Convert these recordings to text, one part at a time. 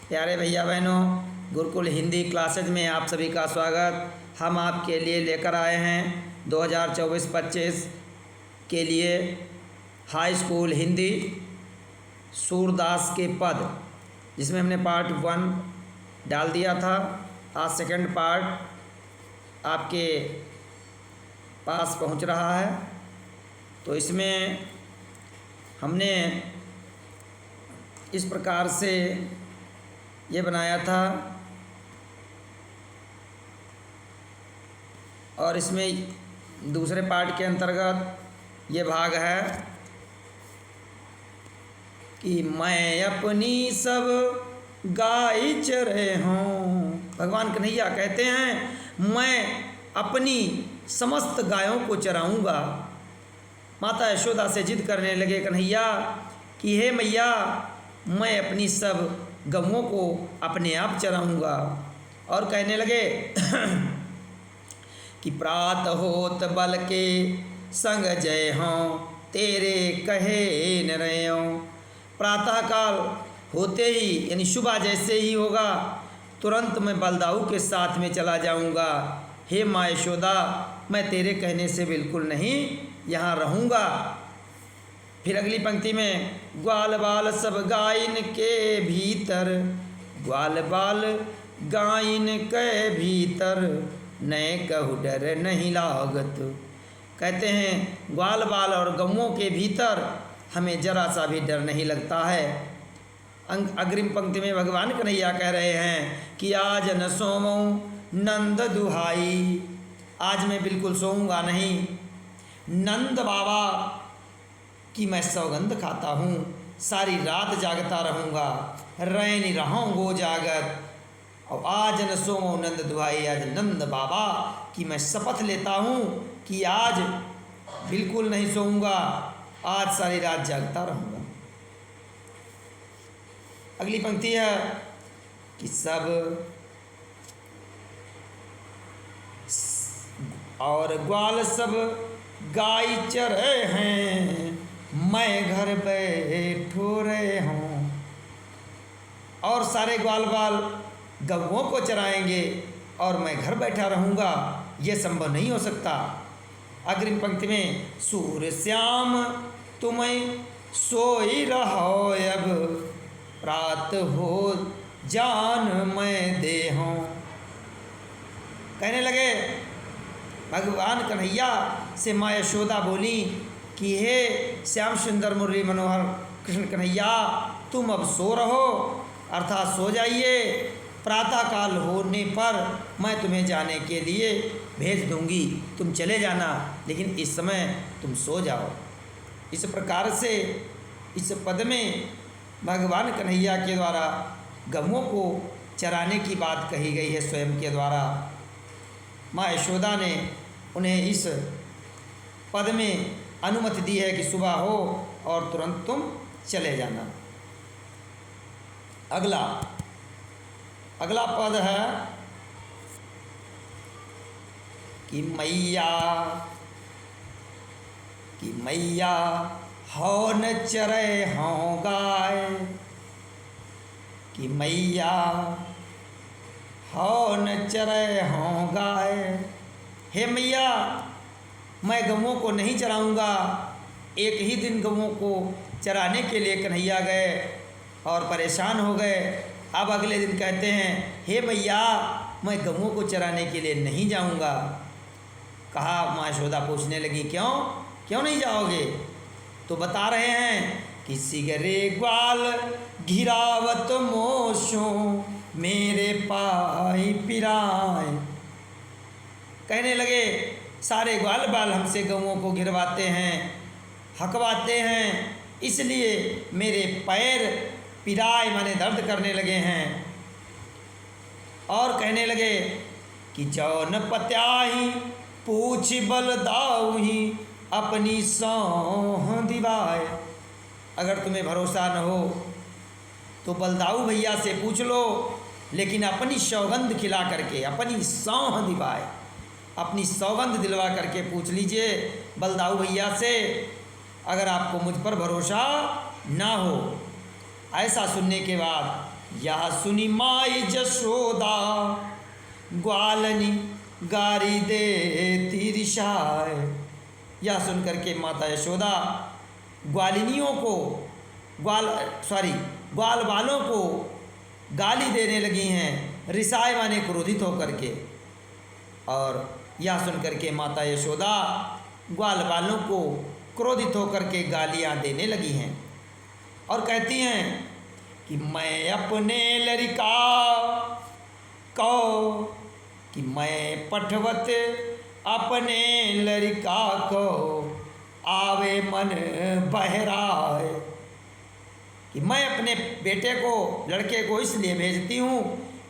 प्यारे भैया बहनों, गुरुकुल हिंदी क्लासेज में आप सभी का स्वागत। हम आपके लिए लेकर आए हैं 2024-25 के लिए हाई स्कूल हिंदी सूरदास के पद, जिसमें हमने पार्ट 1 डाल दिया था। आज सेकंड पार्ट आपके पास पहुंच रहा है। तो इसमें हमने इस प्रकार से ये बनाया था और इसमें दूसरे पार्ट के अंतर्गत ये भाग है कि मैं अपनी सब गाय चरे हूँ। भगवान कन्हैया कहते हैं मैं अपनी समस्त गायों को चराऊँगा। माता यशोदा से जिद करने लगे कन्हैया कि हे मैया, मैं अपनी सब गौओं को अपने आप चराऊँगा। और कहने लगे कि प्रात होत बल के संग जय हों, तेरे कहे न रहो। प्रातःकाल होते ही यानी सुबह जैसे ही होगा तुरंत मैं बलदाऊ के साथ में चला जाऊंगा। हे माँ यशोदा, मैं तेरे कहने से बिल्कुल नहीं यहाँ रहूँगा। फिर अगली पंक्ति में ग्वाल बाल सब गायन के भीतर, ग्वाल बाल गायन के भीतर, नए कहु डर नहीं लागत। कहते हैं ग्वाल बाल और गौओं के भीतर हमें जरा सा भी डर नहीं लगता है। अग्रिम पंक्ति में भगवान कन्हैया कह रहे हैं कि आज न सोऊं नंद दुहाई, आज मैं बिल्कुल सोऊंगा नहीं। नंद बाबा कि मैं सौगंध खाता हूँ, सारी रात जागता रहूँगा, रैन रहूँगो जागत। और आज न सोमो नंद दुहाई, आज नंद बाबा कि मैं शपथ लेता हूँ कि आज बिल्कुल नहीं सोऊंगा, आज सारी रात जागता रहूँगा। अगली पंक्ति है कि सब और ग्वाल सब गाय चरे हैं, मैं घर बैठो रहे हूँ। और सारे ग्वाल बाल गौओं को चराएंगे और मैं घर बैठा रहूँगा, ये संभव नहीं हो सकता। अग्रिम पंक्ति में सूर्य श्याम तुम्हें सोई रहो, अब प्रात हो जान मैं देहूँ। कहने लगे भगवान कन्हैया से माँ यशोदा बोली कि हे श्याम सुंदर मुरली मनोहर कृष्ण कन्हैया, तुम अब सो रहो, अर्थात सो जाइए। प्रातःकाल होने पर मैं तुम्हें जाने के लिए भेज दूंगी, तुम चले जाना, लेकिन इस समय तुम सो जाओ। इस प्रकार से इस पद में भगवान कन्हैया के द्वारा गौओं को चराने की बात कही गई है स्वयं के द्वारा। माँ यशोदा ने उन्हें इस पद में अनुमति दी है कि सुबह हो और तुरंत तुम चले जाना। अगला पद है कि मैया हो न चरे हों गाय, कि मैया हो न चरे हों गाय। हे मैया, मैं गौओं को नहीं चराऊँगा। एक ही दिन गौओं को चराने के लिए कन्हैया गए और परेशान हो गए। अब अगले दिन कहते हैं हे मैया, मैं गौओं को चराने के लिए नहीं जाऊँगा। कहा, माँ यशोदा पूछने लगी क्यों नहीं जाओगे? तो बता रहे हैं कि सिगरे ग्वाल घिरावत मोशो, मेरे पाई पिराए। कहने लगे सारे ग्वाल बाल हमसे गौओं को घिरवाते हैं, हकवाते हैं, इसलिए मेरे पैर पिराए माने दर्द करने लगे हैं। और कहने लगे कि जौन पत्याही पूछ बल दाऊही, अपनी सौह दिवाए। अगर तुम्हें भरोसा न हो तो बलदाऊ भैया से पूछ लो, लेकिन अपनी सौगंध खिला करके, अपनी सौह दिवाए, अपनी सौगंध दिलवा करके पूछ लीजिए बलदाऊ भैया से, अगर आपको मुझ पर भरोसा ना हो। ऐसा सुनने के बाद यह सुनी माई जशोदा ग्वालनी गारी दे तिरछाए। यह सुन करके माता यशोदा ग्वालिनियों को ग्वाल वालों को गाली देने लगी हैं, रिसाए माने क्रोधित होकर के। और यह सुन करके माता यशोदा ग्वाल वालों को क्रोधित होकर के गालियाँ देने लगी हैं और कहती हैं कि मैं अपने लड़का को, कि मैं पठवत अपने लड़का को आवे मन बहराए, कि मैं अपने बेटे को, लड़के को इसलिए भेजती हूँ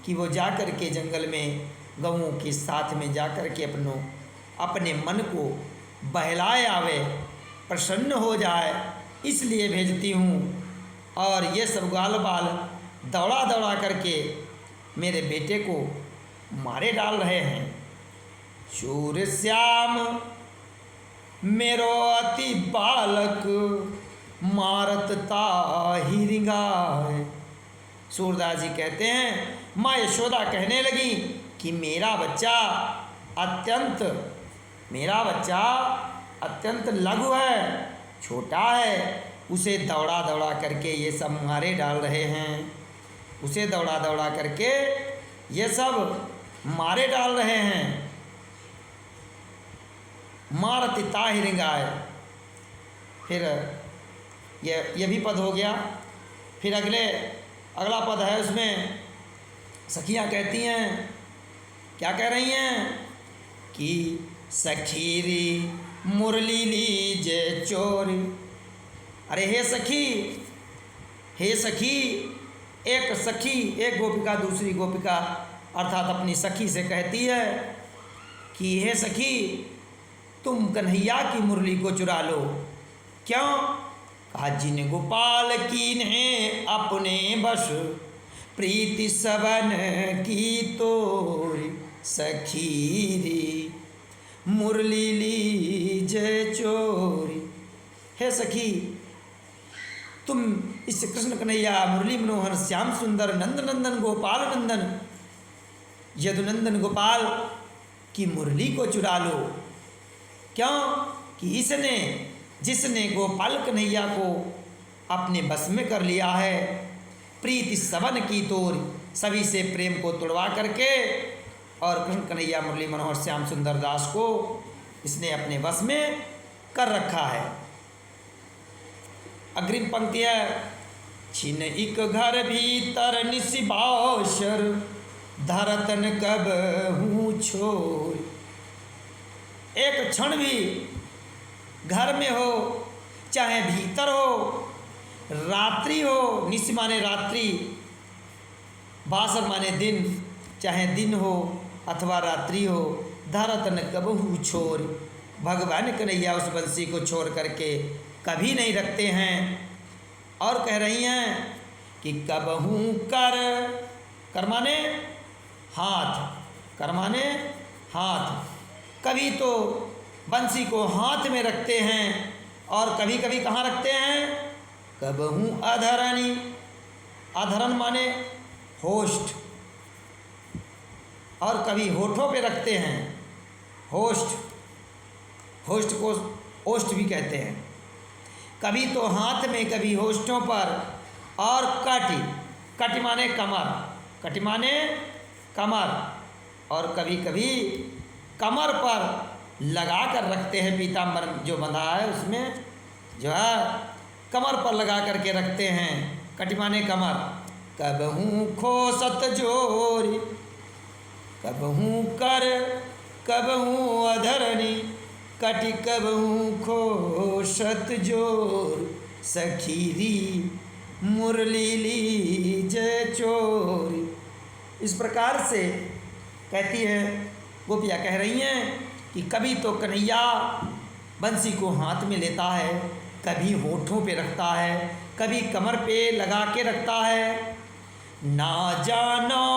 कि वो जा कर के जंगल में गऊँ के साथ में जा कर के अपने मन को बहलाए आवे, प्रसन्न हो जाए, इसलिए भेजती हूँ। और ये सब ग्वाल बाल दौड़ा दौड़ा करके मेरे बेटे को मारे डाल रहे हैं। शूर श्याम मेरो अति बालक मारत ताहि गाय। सूरदास जी कहते हैं, माँ यशोदा कहने लगी कि मेरा बच्चा अत्यंत लघु है, छोटा है, उसे दौड़ा दौड़ा करके ये सब मारे डाल रहे हैं, उसे दौड़ा दौड़ा करके ये सब मारे डाल रहे हैं। मारत ताहि गाय। फिर ये भी पद हो गया। फिर अगला पद है, उसमें सखियाँ कहती हैं, क्या कह रही हैं कि सखीरी मुरली लीजे चोरी। अरे हे सखी, एक गोपिका दूसरी गोपिका अर्थात अपनी सखी से कहती है कि हे सखी, तुम कन्हैया की मुरली को चुरा लो। क्यों? कहा, जिन गोपाल कीन्हे अपने बस, प्रीति सबन की तोरी, सखीरी मुरली लीजे चोरी। हे सखी, तुम इस कृष्ण कन्हैया मुरली मनोहर श्याम सुंदर नंद नंदन गोपाल नंदन यदुनंदन गोपाल की मुरली को चुरा लो। क्यों? कि जिसने गोपाल कन्हैया को अपने बस में कर लिया है, प्रीति सबन की तोर, सभी से प्रेम को तोड़वा करके, और कृष्ण कन्हैया मुरली मनोहर श्याम सुंदर दास को इसने अपने बस में कर रखा है। अग्रिम पंक्ति है, छिन इक घर भीतर निशिबाशर, धरतन कब हूँ छोर। एक क्षण भी घर में हो, चाहे भीतर हो, रात्रि हो, निशि माने रात्रि, बासर माने दिन, चाहे दिन हो अथवा रात्रि हो, धरतन कब हूँ छोर। भगवान कन्हैया उस बंसी को छोड़ करके कभी नहीं रखते हैं। और कह रही हैं कि कबहू कर माने हाथ, कर माने हाथ, कभी तो बंसी को हाथ में रखते हैं और कभी कभी कहाँ रखते हैं, कबहू अधरणी, अधरन माने होष्ठ, और कभी होठों पे रखते हैं, होष्ठ, होष्ठ को ओष्ठ भी कहते हैं। कभी तो हाथ में, कभी होष्ठों पर, और कटी, कटी माने कमर, कटी माने कमर, और कभी कभी कमर पर लगा कर रखते हैं, पीताम्बर जो बंधा है उसमें जो है कमर पर लगा करके रखते हैं, कटी माने कमर। कबहू खोसत जोरी, कबहू कबहू अधरणी, कटी कबहू खोसत जोर, सखीरी मुरली लीजे चोरी। इस प्रकार से कहती है गोपियाँ, कह रही हैं कि कभी तो कन्हैया बंसी को हाथ में लेता है, कभी होठों पे रखता है, कभी कमर पे लगा के रखता है। ना जानो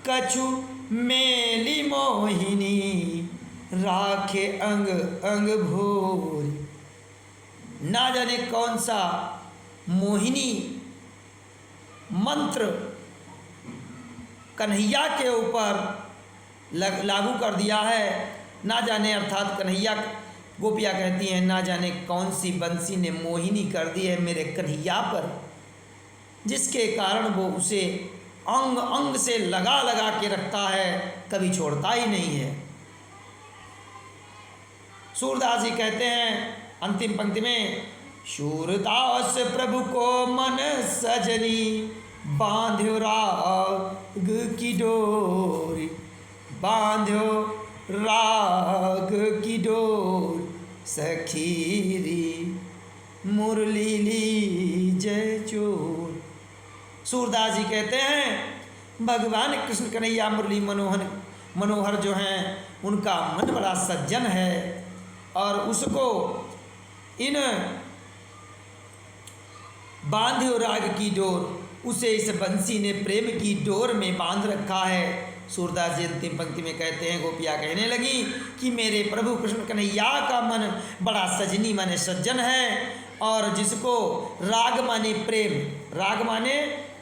कछु मेली मोहिनी, राखे अंग अंग भोर। ना जाने कौन सा मोहिनी मंत्र कन्हैया के ऊपर लागू कर दिया है। ना जाने, अर्थात कन्हैया, गोपियाँ कहती हैं, ना जाने कौन सी बंसी ने मोहिनी कर दी है मेरे कन्हैया पर, जिसके कारण वो उसे अंग अंग से लगा लगा के रखता है, कभी छोड़ता ही नहीं है। सूरदास जी कहते हैं अंतिम पंक्ति में, सूरदास प्रभु को मन सजनी बांध्यो राग की डोरी, बांध्यो राग की डोर, सखीरी मुरली ली जय चोर। सूरदास जी कहते हैं भगवान कृष्ण कन्हैया मुरली मनोहर जो हैं, उनका मन बड़ा सज्जन है और उसको इन बांध्यो राग की डोर, उसे इस बंसी ने प्रेम की डोर में बांध रखा है। सूरदास जी अंतिम पंक्ति में कहते हैं, गोपियाँ कहने लगी कि मेरे प्रभु कृष्ण कन्हैया का मन बड़ा सजनी माने सज्जन है, और जिसको राग माने प्रेम, राग माने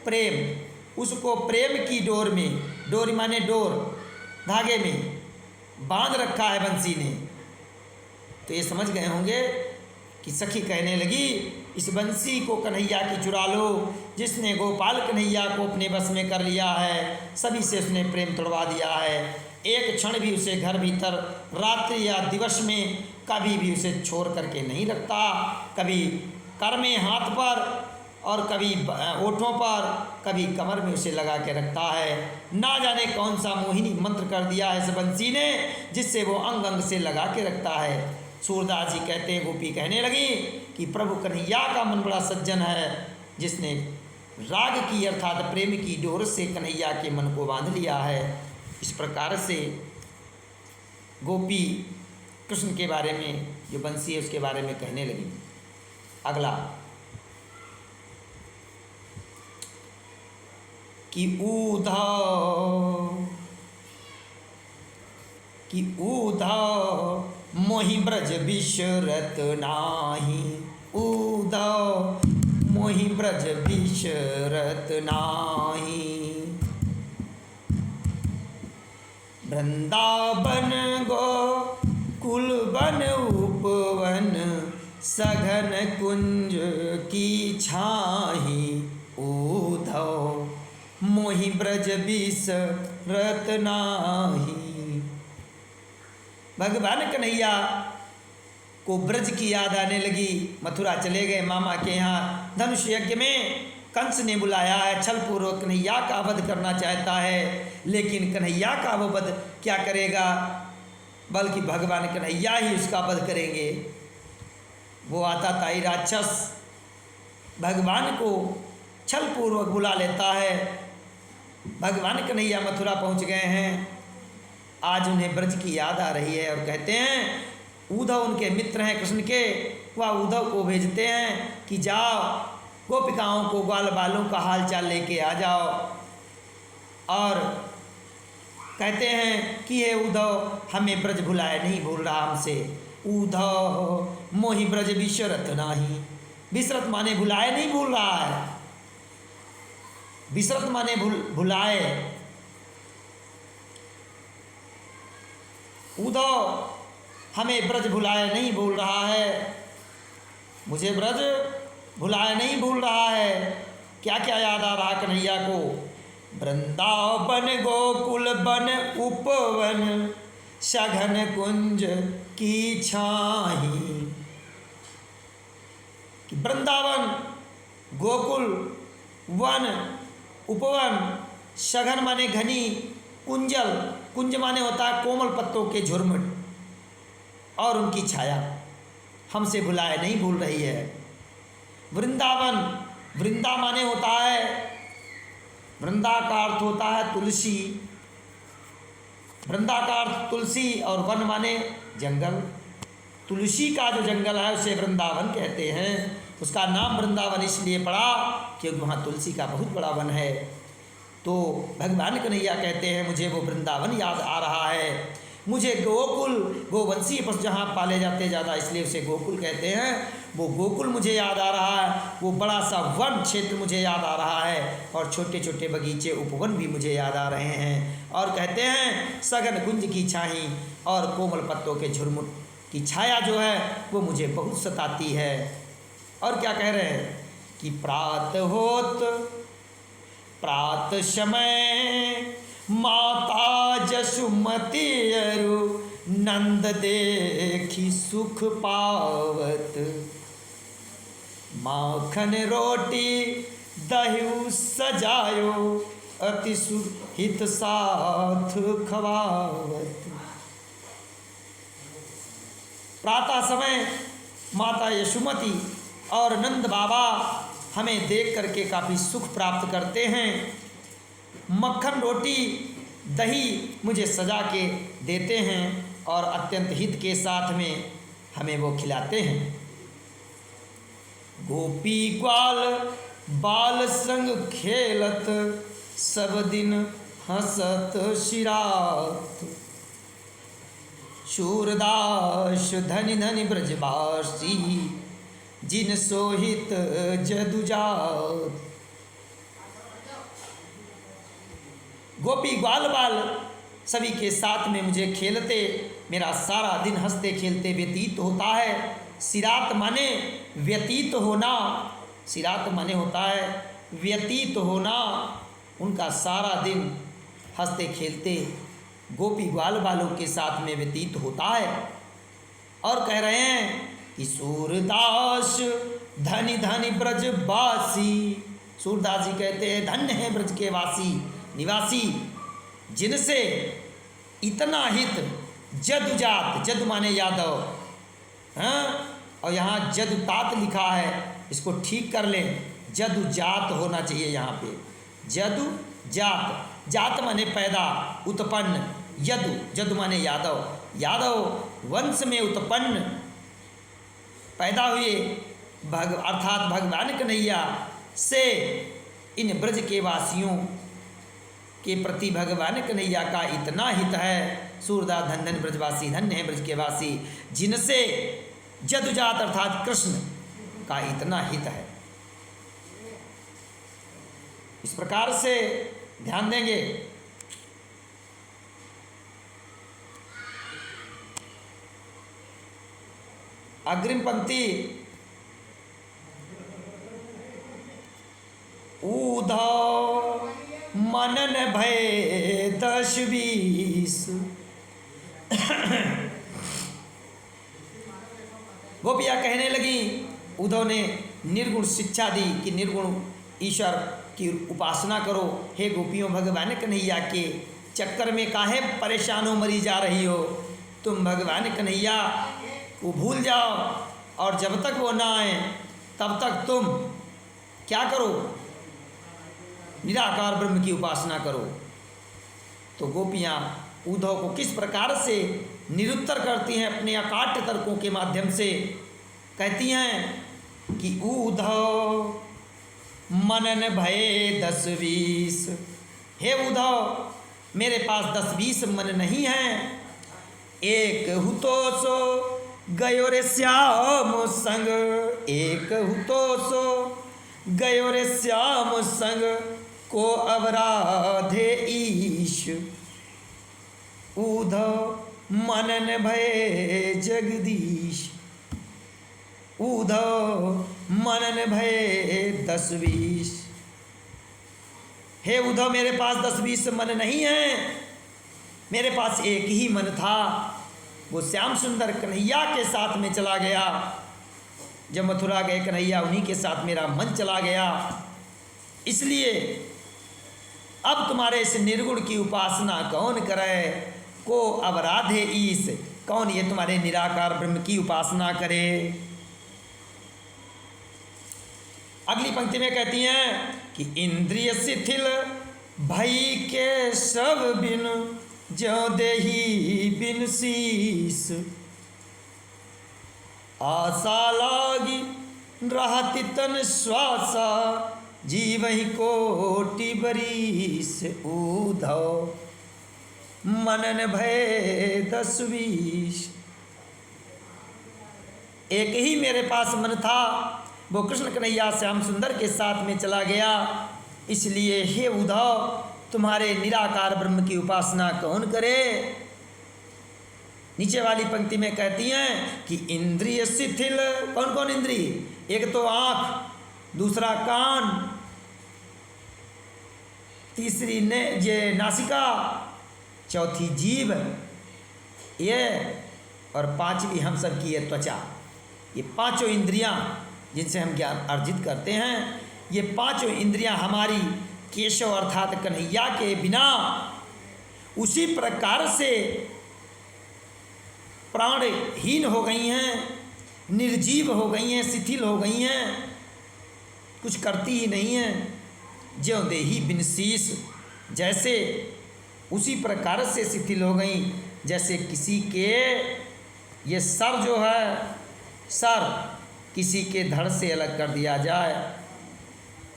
प्रेम, उसको प्रेम की डोर में, डोर माने डोर, धागे में बांध रखा है बंसी ने। तो ये समझ गए होंगे कि सखी कहने लगी इस बंसी को कन्हैया की चुरा लो, जिसने गोपाल कन्हैया को अपने बस में कर लिया है, सभी से उसने प्रेम तोड़वा दिया है। एक क्षण भी उसे घर भीतर रात्रि या दिवस में कभी भी उसे छोड़ करके नहीं रखता, कभी कर में हाथ पर और कभी ओठों पर, कभी कमर में उसे लगा के रखता है। ना जाने कौन सा मोहिनी मंत्र कर दिया है इस बंसी ने, जिससे वो अंग अंग से लगा के रखता है। सूरदास जी कहते हैं, गोपी कहने लगी कि प्रभु कन्हैया का मन बड़ा सज्जन है, जिसने राग की अर्थात प्रेम की डोर से कन्हैया के मन को बांध लिया है। इस प्रकार से गोपी कृष्ण के बारे में जो बंसी है उसके बारे में कहने लगी। अगला कि ऊधा मोहि ब्रज बिसरत नाही, ऊधा मोहि ब्रज बिसरत नाही, वृंदावन गो कुल वन उपवन, सघन कुंज की छाही, ऊधव मोहि ब्रज बिसरत नाही। भगवान कन्हैया को ब्रज की याद आने लगी। मथुरा चले गए मामा के यहाँ, धनुष यज्ञ में कंस ने बुलाया है, छलपूर्वक कन्हैया का वध करना चाहता है, लेकिन कन्हैया का वो वध क्या करेगा, बल्कि भगवान कन्हैया ही उसका वध करेंगे। वो आताताई राक्षस भगवान को छलपूर्वक बुला लेता है। भगवान कन्हैया मथुरा पहुँच गए हैं, आज उन्हें ब्रज की याद आ रही है और कहते हैं, उद्धव उनके मित्र हैं कृष्ण के, वह उद्धव को भेजते हैं कि जाओ गोपिकाओं को ग्वाल बालों का हाल चाल लेके आ जाओ, और कहते हैं कि हे उद्धव हमें ब्रज भुलाए नहीं भूल रहा हमसे, उद्धव मोहि ब्रज बिसरत नाही, बिसरत माने भुलाए नहीं भूल रहा है, बिसरत माने भुलाए। उद्धव हमें ब्रज भुलाए नहीं भूल रहा है, मुझे ब्रज भुलाए नहीं भूल रहा है। क्या क्या याद आ रहा कन्हैया को, वृंदावन गोकुल वन उपवन, सघन कुंज की छाही। वृंदावन गोकुल वन उपवन, सघन माने घनी, कुंजल, कुंज माने होता है कोमल पत्तों के झुरमुट, और उनकी छाया हमसे भुलाए नहीं भूल रही है। वृंदावन, वृंदा माने होता है, वृंदा का अर्थ होता है तुलसी, वृंदा का अर्थ तुलसी, और वन माने जंगल। तुलसी का जो जंगल है उसे वृंदावन कहते हैं। उसका नाम वृंदावन इसलिए पड़ा क्योंकि वहाँ तुलसी का बहुत बड़ा वन है। तो भगवान कन्हैया कहते हैं, मुझे वो वृंदावन याद आ रहा है, मुझे गोकुल, गोवंशी पशु जहाँ पाले जाते ज़्यादा इसलिए उसे गोकुल कहते हैं, वो गोकुल मुझे याद आ रहा है, वो बड़ा सा वन क्षेत्र मुझे याद आ रहा है, और छोटे छोटे बगीचे उपवन भी मुझे याद आ रहे हैं। और कहते हैं सघन कुंज की छाई और कोमल पत्तों के झुरमुट की छाया जो है वो मुझे बहुत सताती है। और क्या कह रहे हैं कि प्रात होत प्रात समय माता जसुमती अरु नंद देखी सुख पावत, माखन रोटी दही सजायो अति सुहित साथ खवावत। प्रातः समय माता यशुमती और नंद बाबा हमें देख करके काफ़ी सुख प्राप्त करते हैं। मक्खन रोटी दही मुझे सजा के देते हैं और अत्यंत हित के साथ में हमें वो खिलाते हैं। गोपी ग्वाल बाल संग खेलत सब दिन हंसत शिरात, शूरदास धनि धनि ब्रजवासी जिन सोहित जदुजात। गोपी ग्वाल बाल सभी के साथ में मुझे खेलते मेरा सारा दिन हंसते खेलते व्यतीत होता है। सिरात माने व्यतीत होना, सिरात माने होता है व्यतीत होना। उनका सारा दिन हंसते खेलते गोपी ग्वाल बालों के साथ में व्यतीत होता है। और कह रहे हैं कि सूरदास धनी धनी ब्रजवासी, सूरदास जी कहते हैं धन्य है ब्रज के वासी निवासी, जिनसे इतना हित जदुजात, जदु माने यादव, हाँ, और यहाँ जदुतात लिखा है, इसको ठीक कर लें, जदुजात होना चाहिए यहाँ पे, जदु जात, जात माने पैदा उत्पन्न, यदु जदु माने यादव, यादव वंश में उत्पन्न पैदा हुए अर्थात भगवान कन्हैया से इन ब्रज के वासियों के प्रति भगवान कन्हैया का इतना हित है। सूरदास धन धन ब्रजवासी, धन्य है ब्रज के वासी, जिनसे जदुजात अर्थात कृष्ण का इतना हित है। इस प्रकार से ध्यान देंगे। अग्रिम पंक्ति, उधव मनन भय 10-20। गोपियाँ कहने लगी, उद्धव ने निर्गुण शिक्षा दी कि निर्गुण ईश्वर की उपासना करो। हे गोपियों, भगवान कन्हैया के चक्कर में काहे परेशान हो मरी जा रही हो। तुम भगवान कन्हैया को भूल जाओ और जब तक वो ना आए तब तक तुम क्या करो, निराकार ब्रह्म की उपासना करो। तो गोपियाँ उद्धव को किस प्रकार से निरुत्तर करती हैं अपने अकाट्य तर्कों के माध्यम से। कहती हैं कि उद्धव मनन भय 10-20। हे उद्धव, मेरे पास 10-20 मन नहीं है। एक हुतो सो गयो रे श्याम संग, एक हुतो सो गयो रे श्याम संग, को अवराधे ईश। उद्धव मनन भय जगदीश, उद्धव मनन भय 10-20। हे उद्धव, मेरे पास 10-20 मन नहीं है। मेरे पास एक ही मन था, वो श्याम सुंदर कन्हैया के साथ में चला गया। जब मथुरा गए कन्हैया, उन्हीं के साथ मेरा मन चला गया। इसलिए अब तुम्हारे इस निर्गुण की उपासना कौन करे, को अवराधे ईश, कौन ये तुम्हारे निराकार ब्रह्म की उपासना करे। अगली पंक्ति में कहती हैं कि इंद्रिय शिथिल भई के सब बिन, ज्यों देही बिन शीस। आशा लागी रहति तन श्वासा, जीवहि कोटि बरीस। उद्धव मनन भय 10-20। एक ही मेरे पास मन था, वो कृष्ण कन्हैया श्याम सुंदर के साथ में चला गया। इसलिए हे उद्धव, तुम्हारे निराकार ब्रह्म की उपासना कौन करे। नीचे वाली पंक्ति में कहती हैं कि इंद्रिय शिथिल, कौन कौन इंद्रिय, एक तो आँख, दूसरा कान, तीसरी ने ये नासिका, चौथी जीभ, ये, और पांचवी हम सब की है त्वचा। ये पांचों इंद्रियां जिनसे हम ज्ञान अर्जित करते हैं, ये पांचों इंद्रियां हमारी केशव अर्थात कन्हैया के बिना उसी प्रकार से प्राणहीन हो गई हैं, निर्जीव हो गई हैं, शिथिल हो गई हैं, कुछ करती ही नहीं हैं। ज्यों देही बिन शीश, जैसे उसी प्रकार से शिथिल हो गई जैसे किसी के ये सर जो है, सर किसी के धड़ से अलग कर दिया जाए,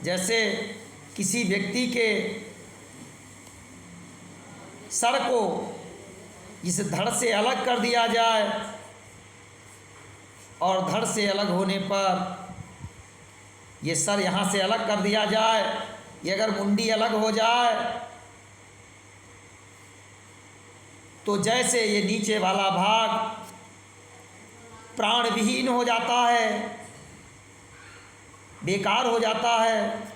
जैसे किसी व्यक्ति के सर को इस धड़ से अलग कर दिया जाए, और धड़ से अलग होने पर ये सर यहाँ से अलग कर दिया जाए, ये अगर मुंडी अलग हो जाए तो जैसे ये नीचे वाला भाग प्राण विहीन हो जाता है, बेकार हो जाता है,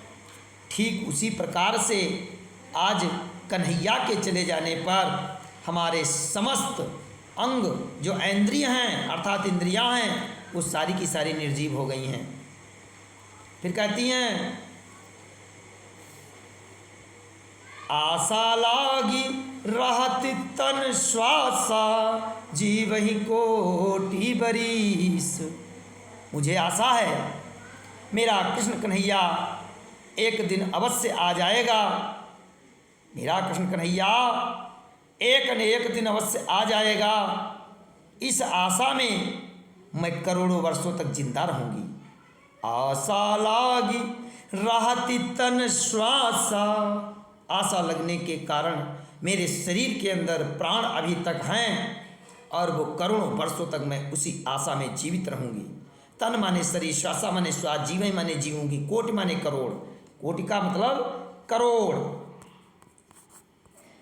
ठीक उसी प्रकार से आज कन्हैया के चले जाने पर हमारे समस्त अंग जो इंद्रिय हैं अर्थात इंद्रियां हैं, वो सारी की सारी निर्जीव हो गई हैं। फिर कहती हैं आशा लागी रहत तन श्वासा, जीव ही कोटि बरीस। मुझे आशा है मेरा कृष्ण कन्हैया एक दिन अवश्य आ जाएगा, मेरा कृष्ण कन्हैया एक न एक दिन अवश्य आ जाएगा। इस आशा में मैं करोड़ों वर्षों तक जिंदा रहूंगी। आशा लागी रहती तन श्वासा, आशा लगने के कारण मेरे शरीर के अंदर प्राण अभी तक हैं और वो करोड़ों वर्षों तक मैं उसी आशा में जीवित रहूंगी। तन माने शरीर, श्वासा माने श्वास, जीवन माने जीवूंगी, कोटि माने करोड़, कोटि का मतलब करोड़,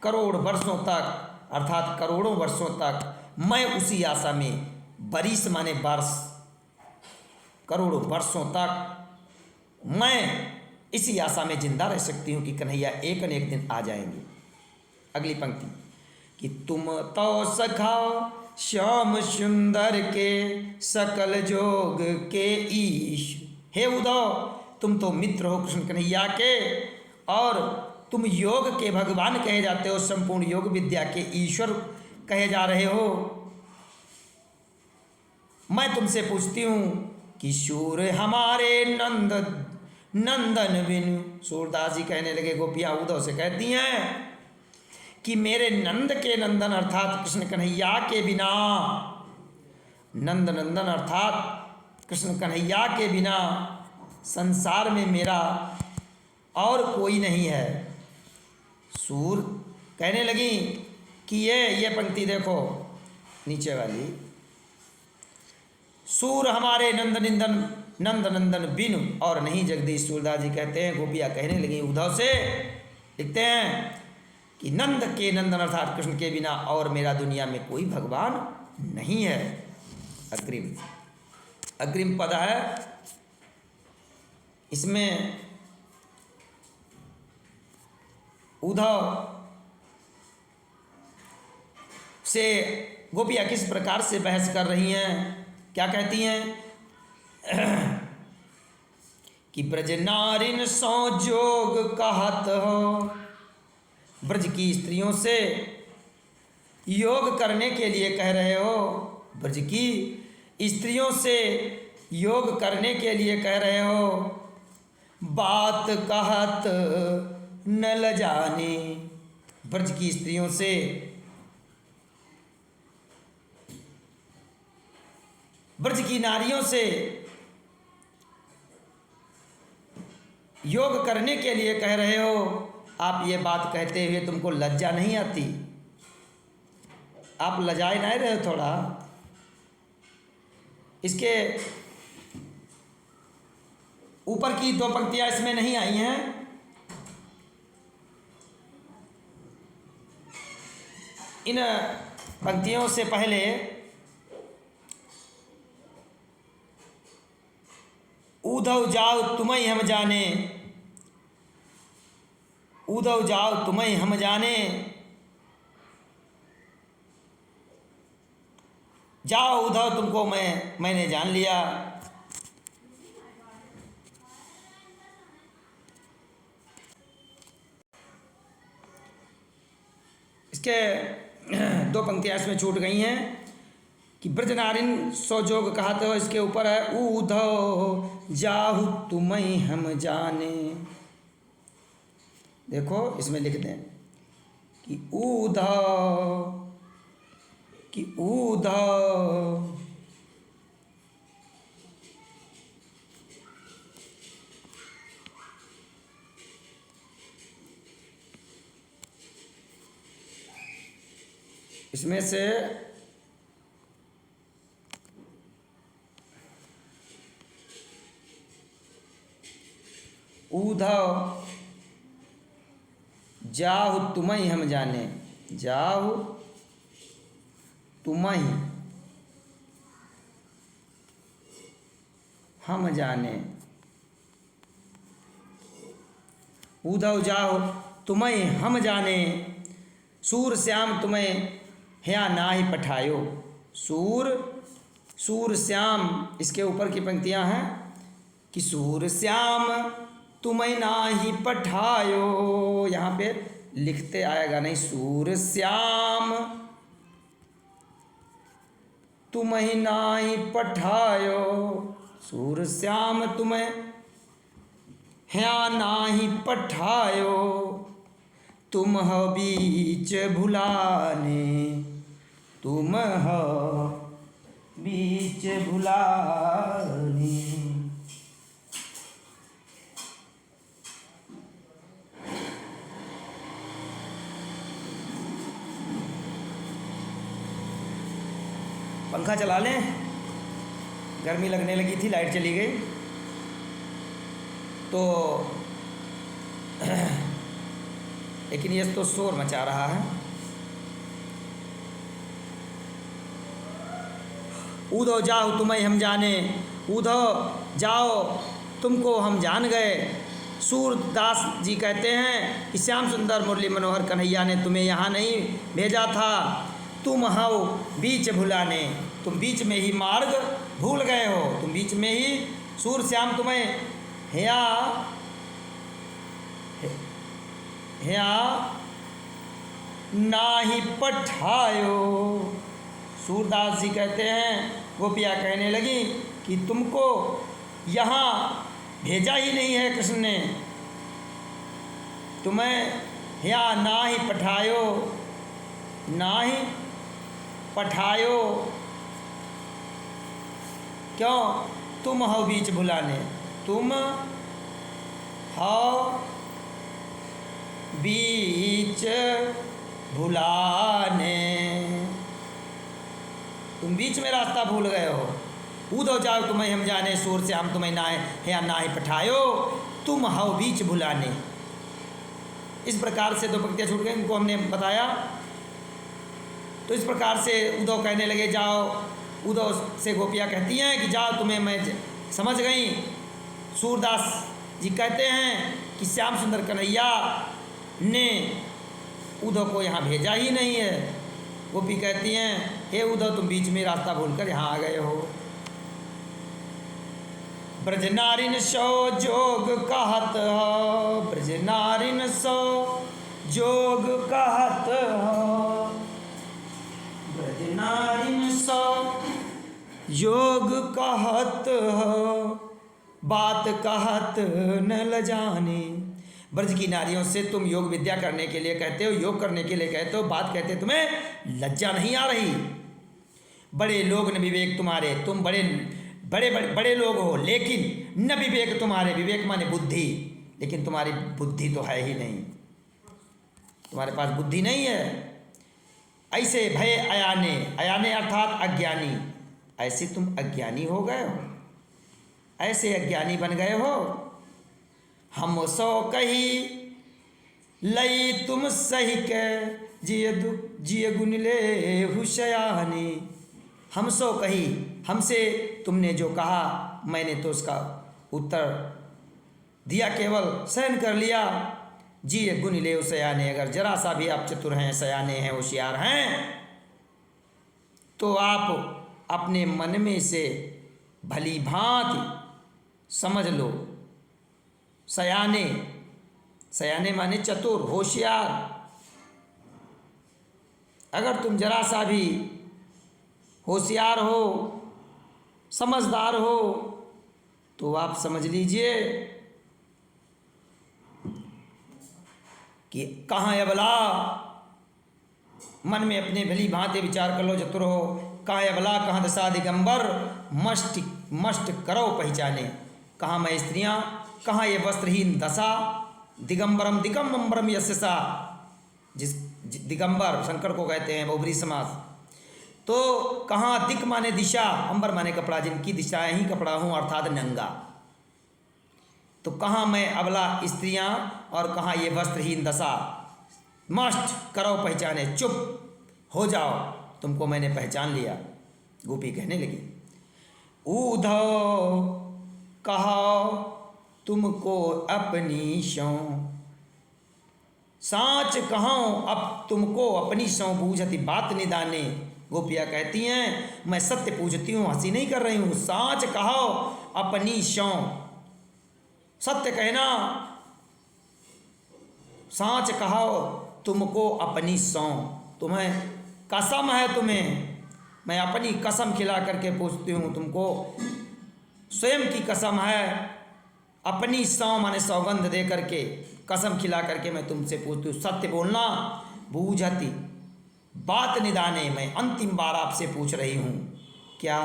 करोड़ वर्षों तक अर्थात करोड़ों वर्षों तक मैं उसी आशा में, बरिस माने वर्ष, करोड़ों वर्षों तक मैं इसी आशा में जिंदा रह सकती हूँ कि कन्हैया एक न एक दिन आ जाएंगे। अगली पंक्ति कि तुम तो सखा श्याम सुंदर के सकल जोग के ईश। हे उद्धव, तुम तो मित्र हो कृष्ण कन्हैया के और तुम योग के भगवान कहे जाते हो, संपूर्ण योग विद्या के ईश्वर कहे जा रहे हो। मैं तुमसे पूछती हूँ कि सूर हमारे नंदन बिनु, सूरदास जी कहने लगे, गोपियाँ उद्धव से कहती हैं कि मेरे नंद के नंदन अर्थात कृष्ण कन्हैया के बिना, नंद नंदन अर्थात कृष्ण कन्हैया के बिना संसार में मेरा और कोई नहीं है। सूर कहने लगी कि ये पंक्ति देखो नीचे वाली, सूर हमारे नंद नंदन बिनु और नहीं जगदीश। सूरदास जी कहते हैं, गोपियाँ कहने लगी उद्धव से, लिखते हैं कि नंद के नंदन अर्थात कृष्ण के बिना और मेरा दुनिया में कोई भगवान नहीं है। अग्रिम पद है, इसमें उद्धव से गोपियाँ किस प्रकार से बहस कर रही हैं, क्या कहती हैं कि ब्रज नारिन सो जोग कहत हो, ब्रज की स्त्रियों से योग करने के लिए कह रहे हो, ब्रज की स्त्रियों से योग करने के लिए कह रहे हो। बात कहत न लजाने, ब्रज की स्त्रियों से ब्रज की नारियों से योग करने के लिए कह रहे हो। आप ये बात कहते हुए तुमको लज्जा नहीं आती? आप लजाए नहीं रहे हो थोड़ा? इसके ऊपर की दो पंक्तियां इसमें नहीं आई हैं। इन पंक्तियों से पहले ऊधव जाओ तुम्हें हम जाने, ऊधव जाओ तुम्हें हम जाने, जाओ उधव तुमको मैंने जान लिया। इसके दो पंक्तियां इसमें छूट गई हैं कि ब्रजनारिन सो जोग कहते हो, इसके ऊपर है ऊधव जाहु तुम्हें हम जाने। देखो इसमें लिख दें कि ऊधव, कि ऊधव इसमें से ऊधव जाहु तुम्हें हम जाने, जाहु तुम्हें हम जाने, ऊधव जाओ तुम्हें हम जाने, सूर श्याम तुम्हें ह्या नाही पठायो। सूर, सूर श्याम, इसके ऊपर की पंक्तियां हैं कि सूर श्याम तुम्हें नाही पठायो। यहाँ पे लिखते आएगा नहीं, सूर श्याम तुम्हें नाही पठायो, सूर श्याम तुम्हें ह्या नाही पठायो, तुम हो बीच भुलाने, तुम हो बीच भुलाने। पंखा चला लें, गर्मी लगने लगी थी, लाइट चली गई तो लेकिन ये तो शोर मचा रहा है। ऊधव जाओ तुम्हें हम जाने, ऊधव जाओ तुमको हम जान गए। सूरदास जी कहते हैं कि श्याम सुंदर मुरली मनोहर कन्हैया ने तुम्हें यहाँ नहीं भेजा था, तुम हो बीच भुलाने, तुम बीच में ही मार्ग भूल गए हो, तुम बीच में ही सूर श्याम तुम्हें ह्या नाही पठायो। सूरदास जी कहते हैं, गोपियाँ कहने लगी कि तुमको यहाँ भेजा ही नहीं है कृष्ण ने, तुम्हें ह्या नाही पठायो, नाही पठायो, क्यों? तुम हो बीच भुलाने, तुम हो बीच भुलाने, तुम बीच में रास्ता भूल गए हो। ऊधव जाओ तुम्हें हम जाने, सूर श्याम तुम्हें नाय है ना ही पठायो, तुम हो बीच भुलाने। इस प्रकार से दो पंक्तियाँ छूट गई, इनको हमने बताया। तो इस प्रकार से उद्धव कहने लगे जाओ, उद्धव से गोपियाँ कहती हैं कि जाओ तुम्हें मैं समझ गई। सूरदास जी कहते हैं कि श्याम सुंदर कन्हैया ने उद्धव को यहाँ भेजा ही नहीं है। गोपी कहती हैं हे उद्धव तुम बीच में रास्ता भूलकर यहाँ आ गए हो। ब्रज नारिन सो जोग कहत हो, ब्रज नारिन सो जोग कहत हो, ब्रज नारिन सो जोग कहत हो, बात कहत न लजाने। ब्रज की नारियों से तुम योग विद्या करने के लिए कहते हो, योग करने के लिए कहते हो, बात कहते तुम्हें लज्जा नहीं आ रही। बड़े लोग न विवेक तुम्हारे, तुम बड़े बड़े बड़े बड़े लोग हो, लेकिन न विवेक तुम्हारे, विवेक माने बुद्धि, लेकिन तुम्हारी बुद्धि तो है ही नहीं, तुम्हारे पास बुद्धि नहीं है। ऐसे भय अयाने, अयाने अर्थात अज्ञानी, ऐसे तुम अज्ञानी हो गए हो, ऐसे अज्ञानी बन गए हो। हम सो कही लई तुम सही के जिय गुन ले हुशयानी। हम सो कही, हमसे तुमने जो कहा मैंने तो उसका उत्तर दिया, केवल सहन कर लिया। जिय गुन ले हुशयानी, अगर जरा सा भी आप चतुर हैं, सयाने हैं, होशियार हैं, तो आप अपने मन में से भली भांति समझ लो। सयाने, सयाने माने चतुर, होशियार। अगर तुम जरा सा भी होशियार हो, समझदार हो, तो आप समझ लीजिए कि कहाँ अबला, मन में अपने भली भांति विचार कर लो, चतुर हो। कहाँ अबला कहाँ दशा दिगंबर, मष्ट करो पहचाने। कहाँ मैं स्त्रियाँ, कहाँ ये वस्त्रहीन दशा। दिगंबरम दिगंबरम यस्सा, जिस दिगंबर शंकर को कहते हैं बहुब्रीहि समास। तो कहाँ दिक माने दिशा, अंबर माने कपड़ा, जिनकी दिशाएं ही कपड़ा हूँ अर्थात नंगा। तो कहाँ मैं अबला स्त्रियाँ और कहाँ ये वस्त्रहीन दशा। मस्ट करो पहचाने, चुप हो जाओ, तुमको मैंने पहचान लिया। गोपी कहने लगी, ऊधव कहो तुमको अपनी सौ, साँच कहाँ अब तुमको अपनी सौ, बूझती बात निदाने। गोपियाँ कहती हैं मैं सत्य पूछती हूँ, हंसी नहीं कर रही हूँ। साँच कहो अपनी सौ, सत्य कहना। साँच कहो तुमको अपनी सौ, तुम्हें कसम है, तुम्हें मैं अपनी कसम खिला करके पूछती हूँ तुमको, स्वयं की कसम है। अपनी सौ माने सौगंध दे करके, कसम खिला करके मैं तुमसे पूछती हूँ, सत्य बोलना। बूझती बात निदाने, मैं अंतिम बार आपसे पूछ रही हूँ। क्या?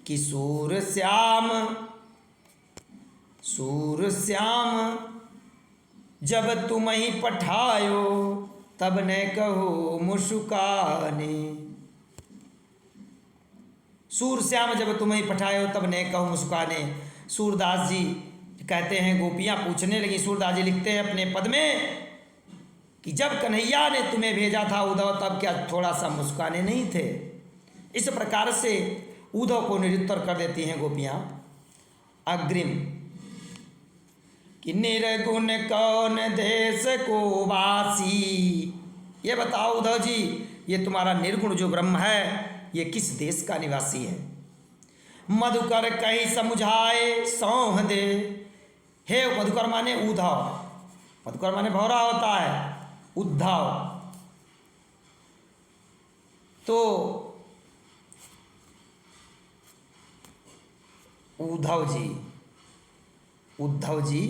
कि सूर श्याम जब तुम ही पठायो, तब न कहो मुस्काने। सूर श्याम जब तुम ही पठायो, तब न कहो मुस्काने। सूरदास जी कहते हैं, गोपियाँ पूछने लगी, सूरदास जी लिखते हैं अपने पद में कि जब कन्हैया ने तुम्हें भेजा था उद्धव, तब क्या थोड़ा सा मुस्काने नहीं थे? इस प्रकार से उद्धव को निरुत्तर कर देती हैं गोपियाँ अग्रिम कि निर्गुण कौन देश को वासी। ये बताओ उद्धव जी, ये तुम्हारा निर्गुण जो ब्रह्म है, ये किस देश का निवासी है? मधुकर कहीं समझाए सौह दे। हे मधुकर माने उद्धव, मधुकर माने भौरा होता है, उद्धव। तो उद्धव जी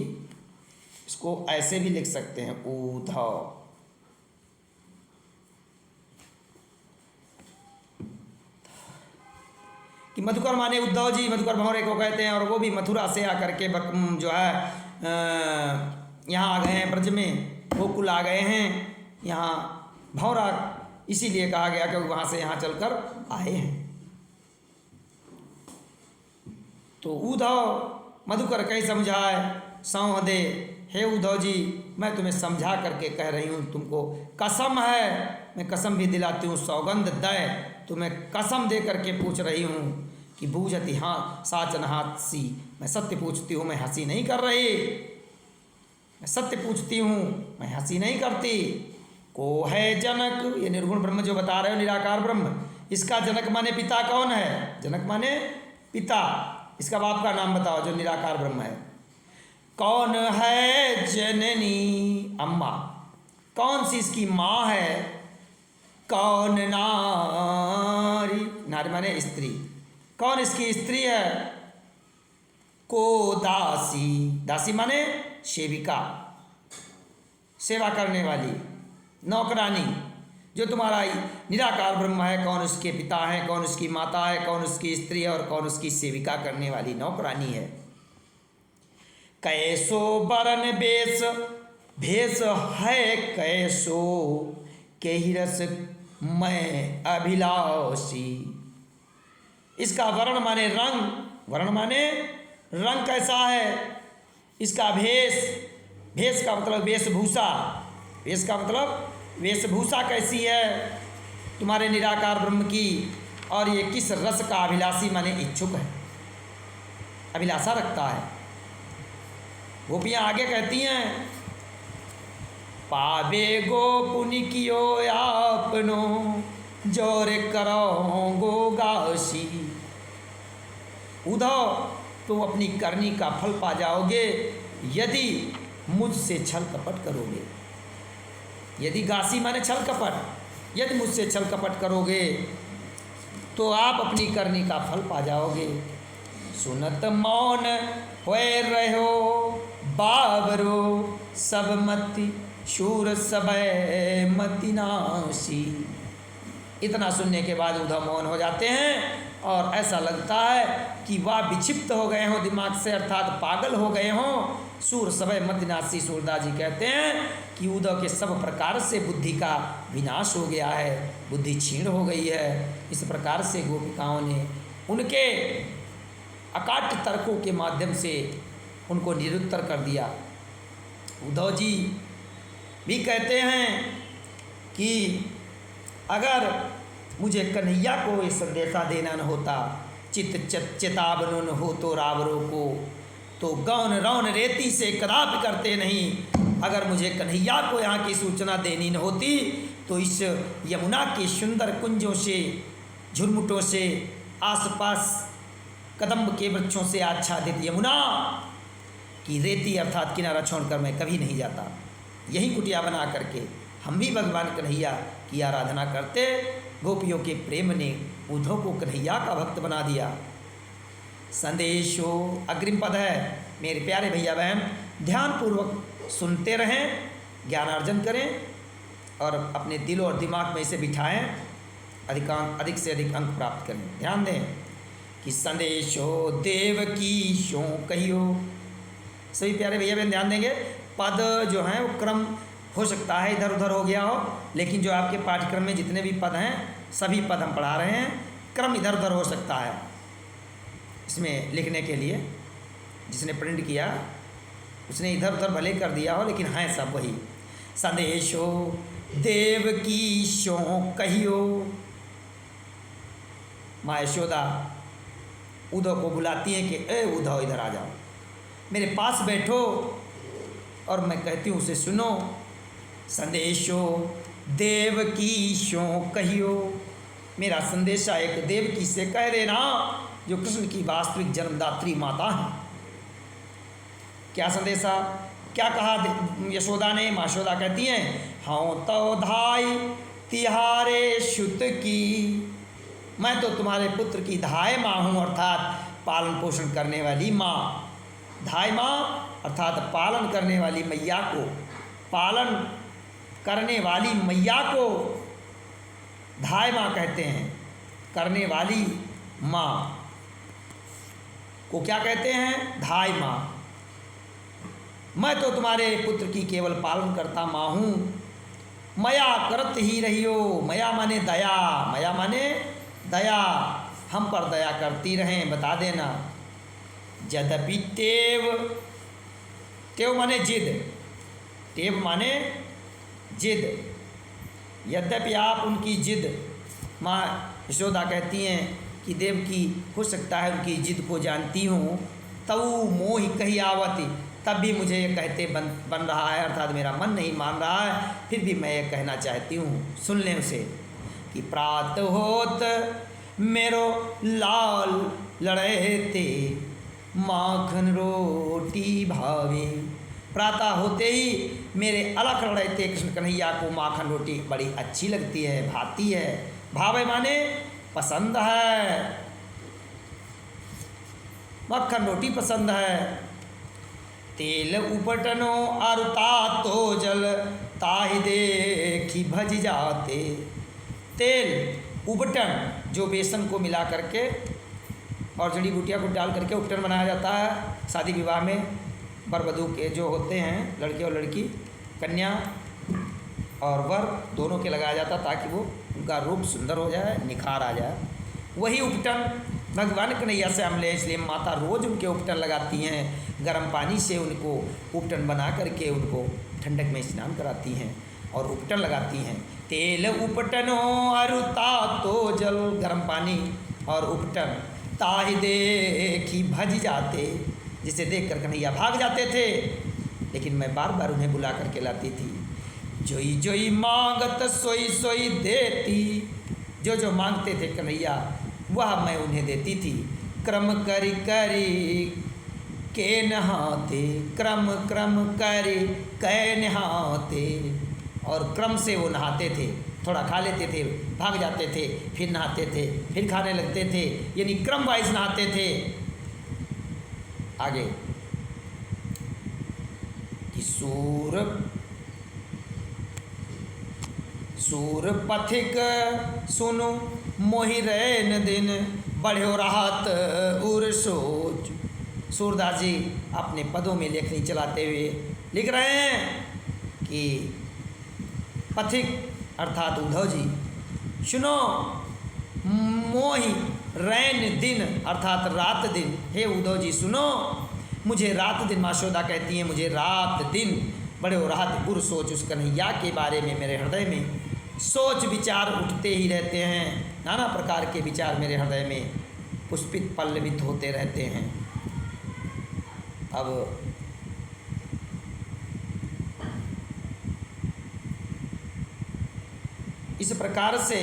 इसको ऐसे भी लिख सकते हैं, उद्धव। कि मधुकर माने उद्धव जी, मधुकर भौरे को कहते हैं, और वो भी मथुरा से आकर के जो है यहाँ आ गए हैं, ब्रज में गोकुल आ गए हैं। यहाँ भौरा इसीलिए कहा गया कि वहाँ से यहाँ चलकर आए हैं। तो उद्धव मधुकर कहीं समझाए सौह दे। हे उद्धव जी, मैं तुम्हें समझा करके कह रही हूँ, तुमको कसम है, मैं कसम भी दिलाती हूँ, सौगंध दे, तुम्हें कसम दे करके पूछ रही हूँ कि बूझती हाँ साचन हाथसी। मैं सत्य पूछती हूँ, मैं हंसी नहीं कर रही। मैं सत्य पूछती हूँ, मैं हंसी नहीं करती। को है जनक, ये निर्गुण ब्रह्म जो बता रहे हो, निराकार ब्रह्म, इसका जनक माने पिता कौन है? जनक माने पिता, इसका बाप का नाम बताओ जो निराकार ब्रह्म है। कौन है जननी, अम्मा, कौन सी इसकी माँ है? कौन नारी, नारी माने स्त्री, कौन इसकी स्त्री है? को दासी, दासी माने सेविका, सेवा करने वाली, नौकरानी। जो तुम्हारा निराकार ब्रह्म है, कौन उसके पिता है, कौन उसकी माता है, कौन उसकी स्त्री है, और कौन उसकी सेविका करने वाली नौकरानी है। कैसो बरन बेस भेष है, कैसो के ही रस मैं अभिलाषी। इसका वर्ण माने रंग, वर्ण माने रंग कैसा है, इसका भेष, भेष का मतलब वेशभूषा, वेश का मतलब वेशभूषा कैसी है तुम्हारे निराकार ब्रह्म की, और ये किस रस का अभिलाषी माने इच्छुक है, अभिलाषा रखता है। गोपियाँ आगे कहती हैं, पावे गोपुन कियो आपनो जोर करो गो गासी। उद्धव तुम अपनी करनी का फल पा जाओगे यदि मुझसे छल कपट करोगे। यदि गासी माने छल कपट, यदि मुझसे छल कपट करोगे तो आप अपनी करनी का फल पा जाओगे। सुनत मौन होए रहो बाबरो सब मति शूर सबय मति नासी। इतना सुनने के बाद उद्धव मौन हो जाते हैं और ऐसा लगता है कि वह विक्षिप्त हो गए हों दिमाग से, अर्थात पागल हो गए हों। सूर सबय मति नासी, सूरदास जी कहते हैं कि उद्धव के सब प्रकार से बुद्धि का विनाश हो गया है, बुद्धि क्षीण हो गई है। इस प्रकार से गोपिकाओं ने उनके अकाट्य तर्कों के माध्यम से उनको निरुत्तर कर दिया। उद्धव जी भी कहते हैं कि अगर मुझे कन्हैया को ये संदेशा देना न होता, चित चेतावनुन हो तो रावरों को, तो गौन रौन रेती से कदापि करते नहीं। अगर मुझे कन्हैया को यहाँ की सूचना देनी न होती तो इस यमुना के सुंदर कुंजों से, झुरमुटों से, आसपास कदम्ब के वृक्षों से आच्छादित यमुना की रेती अर्थात किनारा छोड़कर मैं कभी नहीं जाता। यही कुटिया बना करके हम भी भगवान कन्हैया की आराधना करते। गोपियों के प्रेम ने उद्धव को कन्हैया का भक्त बना दिया। संदेशो अग्रिम पद है। मेरे प्यारे भैया बहन ध्यानपूर्वक सुनते रहें, ज्ञानार्जन करें और अपने दिल और दिमाग में इसे बिठाएं, अधिक से अधिक अंक प्राप्त करें। ध्यान दें कि संदेशो देव की शो कहियो। सभी प्यारे भैया बहन ध्यान देंगे, पद जो हैं वो क्रम हो सकता है इधर उधर हो गया हो, लेकिन जो आपके पाठ्यक्रम में जितने भी पद हैं सभी पद हम पढ़ा रहे हैं, क्रम इधर उधर हो सकता है इसमें लिखने के लिए। जिसने प्रिंट किया उसने इधर उधर भले कर दिया हो, लेकिन हैं सब वही। संदेशो देव की शो कहियो। माँ यशोदा उद्धव को बुलाती है कि ए उद्धव इधर आ जाओ, मेरे पास बैठो और मैं कहती हूँ उसे सुनो। संदेशो देव की शो कहियो। मेरा संदेशा एक देवकी से कह देना जो कृष्ण की वास्तविक जन्मदात्री माता है। क्या संदेशा, क्या कहा यशोदा ने? माँ यशोदा कहती हैं, हाँ तो धाई तिहारे शुत की। मैं तो तुम्हारे पुत्र की धाय माँ हूँ, अर्थात पालन पोषण करने वाली माँ। धाय माँ अर्थात पालन करने वाली मैया को, पालन करने वाली मैया को धाय माँ कहते हैं। करने वाली माँ को क्या कहते हैं? धाय माँ। मैं तो तुम्हारे पुत्र की केवल पालन करता माँ हूँ। मया करत ही रहियो। मया माने दया, मया माने दया, हम पर दया करती रहें, बता देना। यद्यपि टेव, टेव माने जिद, टेव माने जिद। यद्यपि आप उनकी जिद, माँ यशोदा कहती हैं कि देव की हो सकता है उनकी जिद को जानती हूँ, तऊ मोहि कही आवती, तब भी मुझे ये कहते बन रहा है, अर्थात मेरा मन नहीं मान रहा है, फिर भी मैं ये कहना चाहती हूँ। सुन लें उसे कि प्रात होत मेरो लाल लड़े थे माखन रोटी भावे। प्रातः होते ही मेरे अलख लड़े थे कृष्ण कन्हैया को माखन रोटी बड़ी अच्छी लगती है, भाती है। भावे माने पसंद है, मक्खन रोटी पसंद है। तेल उपटनो अरुता तो जल ताहि देखी भज जाते। तेल उपटन जो बेसन को मिला करके और जड़ी बूटियाँ को डाल करके उपटन बनाया जाता है। शादी विवाह में वर वधू के जो होते हैं, लड़के और लड़की, कन्या और वर दोनों के लगाया जाता ताकि वो उनका रूप सुंदर हो जाए, निखार आ जाए। वही उपटन भगवान कन्हैया से हम ले, इसलिए माता रोज़ उनके उपटन लगाती हैं, गर्म पानी से उनको उपटन बना करके उनको ठंडक में स्नान कराती हैं और उपटन लगाती हैं। तेल उपटनो अरुता तो जल, गर्म पानी और उपटन ताहि देखी भज जाते, जिसे देख कर कन्हैया भाग जाते थे, लेकिन मैं बार बार उन्हें बुला करके लाती थी। जोई जोई मांगत सोई सोई देती, जो जो मांगते थे कन्हैया वह मैं उन्हें देती थी। क्रम करी करी के नहाते, क्रम क्रम करी कै नहाते, और क्रम से वो नहाते थे, थोड़ा खा लेते थे, भाग जाते थे, फिर नहाते थे, फिर खाने लगते थे, यानी क्रम वाइज नहाते थे। आगे कि सूर पथिक सुनु मोहि रैन दिन, बढ़ो राहत उर सोच। सूरदास जी अपने पदों में लेखनी चलाते हुए लिख रहे हैं कि पथिक अर्थात उद्धव जी, सुनो मोहि रैन दिन अर्थात रात दिन, हे उद्धव जी सुनो, मुझे रात दिन, माशोदा कहती हैं मुझे रात दिन बड़े राहत बुर सोच, उस कन्हैया के बारे में मेरे हृदय में सोच विचार उठते ही रहते हैं, नाना प्रकार के विचार मेरे हृदय में पुष्पित पल्लवित होते रहते हैं। अब इस प्रकार से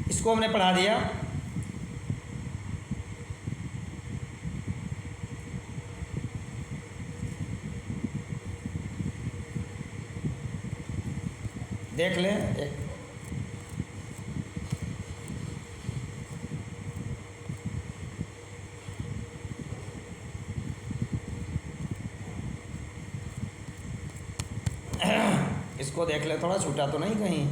इसको हमने पढ़ा दिया। देख लें एक इसको देख ले, थोड़ा छूटा तो नहीं कहीं।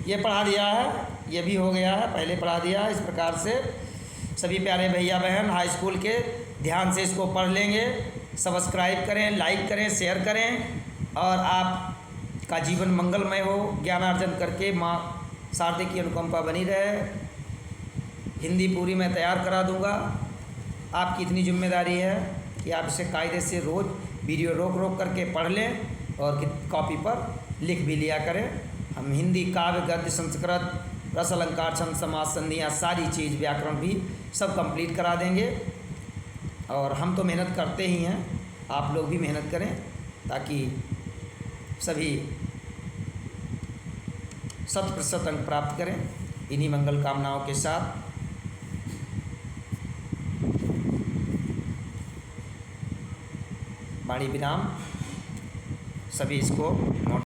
ये पढ़ा दिया है, ये भी हो गया है, पहले पढ़ा दिया है। इस प्रकार से सभी प्यारे भैया बहन हाई स्कूल के ध्यान से इसको पढ़ लेंगे। सब्सक्राइब करें, लाइक करें, शेयर करें और आपका जीवन मंगलमय हो। ज्ञानार्जन करके माँ शारदे की अनुकंपा बनी रहे। हिंदी पूरी मैं तैयार करा दूंगा। आपकी इतनी जिम्मेदारी है कि आप इसे कायदे से रोज़ वीडियो रोक रोक करके पढ़ लें और कॉपी पर लिख भी लिया करें। हम हिंदी काव्य गद्य संस्कृत रस अलंकार छंद समास संधियाँ सारी चीज़ व्याकरण भी सब कंप्लीट करा देंगे। और हम तो मेहनत करते ही हैं, आप लोग भी मेहनत करें ताकि सभी 100% अंक प्राप्त करें। इन्हीं मंगल कामनाओं के साथ वाणी विराम। सभी इसको नोट